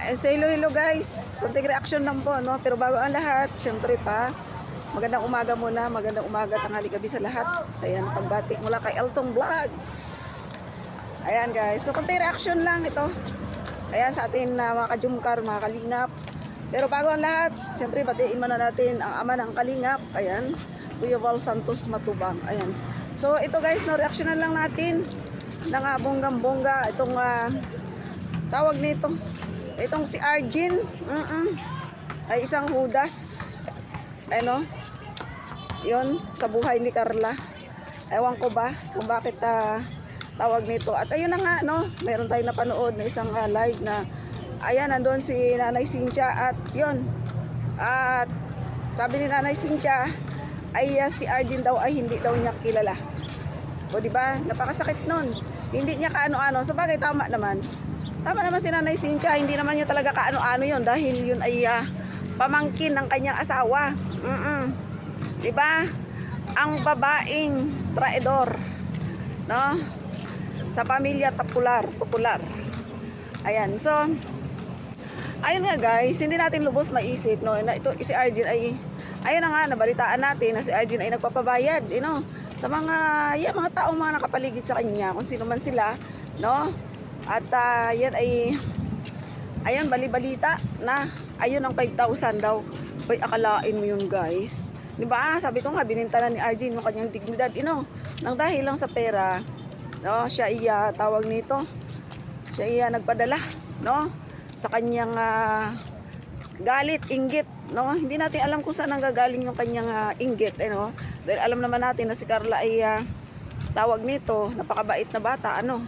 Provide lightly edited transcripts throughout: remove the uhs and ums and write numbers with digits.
Say hello guys. Konting reaction lang po, no? Pero bago ang lahat, syempre pa, magandang umaga muna, magandang umaga, tanghali, gabi sa lahat. Ayan, pagbati mula kay Elton Vlogs. Ayan guys, so konting reaction lang ito. Ayan sa atin mga kajumkar, mga kalingap. Pero bago ang lahat, syempre batiin muna natin ang ama ng kalingap. Ayan, Kuya Val Santos Matubang. Ayan. So ito guys, no, reaksyonan lang natin ng bonggang-bongga itong tawag nito. Itong si Arjen, ay isang hudas. Ano? Yun, sa buhay ni Carla. Ewan ko ba kung bakit tawag nito. At ayun na nga, no? Meron tayong napanood na isang live na ayan, nandun si Nanay Cynthia at yun. At sabi ni Nanay Cynthia ay si Arjen daw ay hindi daw niya kilala. O diba? Napakasakit nun. Hindi niya kaano-ano. So bagay tama naman. Tama naman si Nanay Cynthia, hindi naman niya talaga kaano-ano yun dahil yun ay pamangkin ng kanyang asawa. Diba? Ang babaeng traidor, no? Sa pamilya tupular. Ayan, so ayun nga guys, hindi natin lubos maisip, no, na ito si Arjen ay ayun na nga, nabalitaan natin na si Arjen ay nagpapabayad, you know, sa mga mga taong mga nakapaligid sa kanya, kung sino man sila, no? At yan ay ayun, bali-balita na ayun ang 5,000 daw. Hoy, akalain mo yun guys, di ba? Sabi ko nga, bininta na ni Arjen yung kanyang dignidad, you know, nang dahil lang sa pera, no? Siya iya tawag nito, siya iya nagpadala, no, sa kanyang galit, inggit, no? Hindi natin alam kung saan nanggagaling yung kanyang inggit, no? Dahil alam naman natin na si Carla ay tawag nito, napakabait na bata, ano?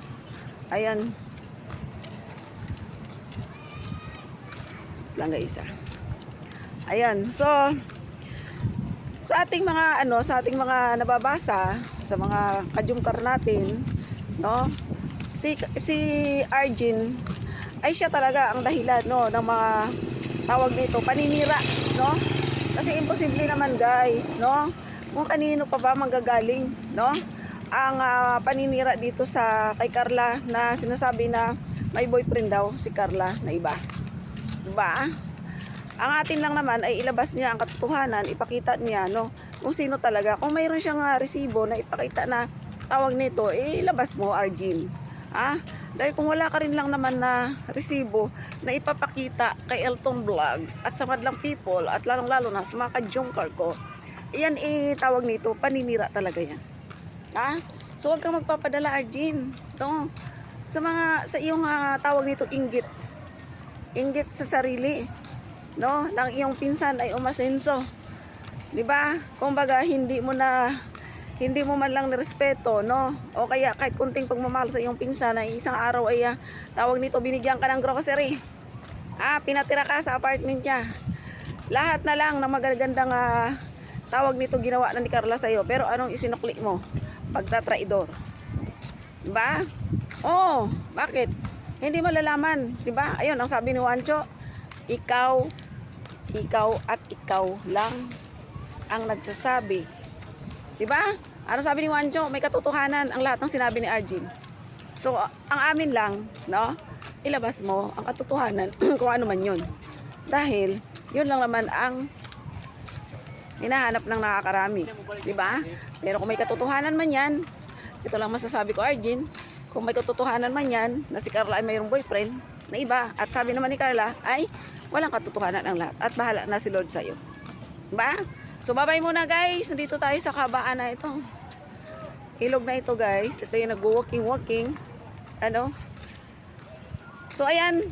Ayan. Lang guys. Ayan. So sa ating mga sa ating mga nababasa, sa mga kajumkar natin, no? Si Arjen ay siya talaga ang dahilan, no, ng mga tawag nito paninira, no? Kasi imposible naman guys, no? Kung kanino pa ba manggagaling, no? Ang paninira dito sa kay Carla na sinasabi na may boyfriend daw si Carla na iba. Diba? Ang atin lang naman ay ilabas niya ang katotohanan, ipakita niya, no, kung sino talaga. Kung mayroon siyang resibo na ipakita na tawag nito, ilabas mo, Arjen. Dahil kung wala ka rin lang naman na resibo na ipapakita kay Elton Vlogs at sa madlang people at lalong-lalo na sa mga kajungkar ko, iyan tawag nito, paninira talaga yan. So wag kang magpapadala, Arjen. To sa iyong tawag nito inggit. Inggit sa sarili, no? Nang iyong pinsan ay umasenso. 'Di ba? Kumbaga hindi mo man lang nirespeto, no? O kaya kahit kunting pagmamahal sa iyong pinsan ay isang araw ay tawag nito binigyan ka ng grocery. Pinatira ka sa apartment niya. Lahat na lang ng magagandang tawag nito ginawa na ni Carla sa iyo, pero anong isinukli mo? Pagtatraidor. Diba? Oh, bakit? Hindi malalaman, diba? Ayun, ang sabi ni Juancho, ikaw at ikaw lang ang nagsasabi. Diba? Ano sabi ni Juancho? May katotohanan ang lahat ng sinabi ni Arjen. So, ang amin lang, no? Ilabas mo ang katotohanan kung ano man yun. Dahil, yun lang naman ang hinahanap ng nakakarami, di ba? Pero kung may katotohanan man yan, ito lang masasabi ko, Arjen, kung may katotohanan man yan na si Carla ay mayroong boyfriend na iba, at sabi naman ni Carla ay walang katotohanan ang lahat at bahala na si Lord sa'yo, di ba? So bye-bye muna guys, nandito tayo sa kabaan na itong ilog na ito guys. Ito yung nag-walking, ano? So ayan,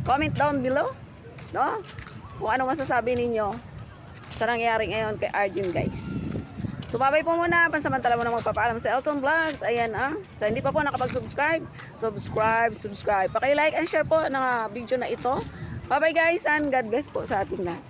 comment down below, no? Kung ano masasabi ninyo sa nangyari ngayon kay Arjen guys. So bye-bye po muna, pansamantala mo na magpapaalam sa Elton Vlogs. Ayan so hindi pa po nakapag-subscribe, subscribe. Paki-like and share po ng video na ito. Bye-bye guys and God bless po sa ating lahat.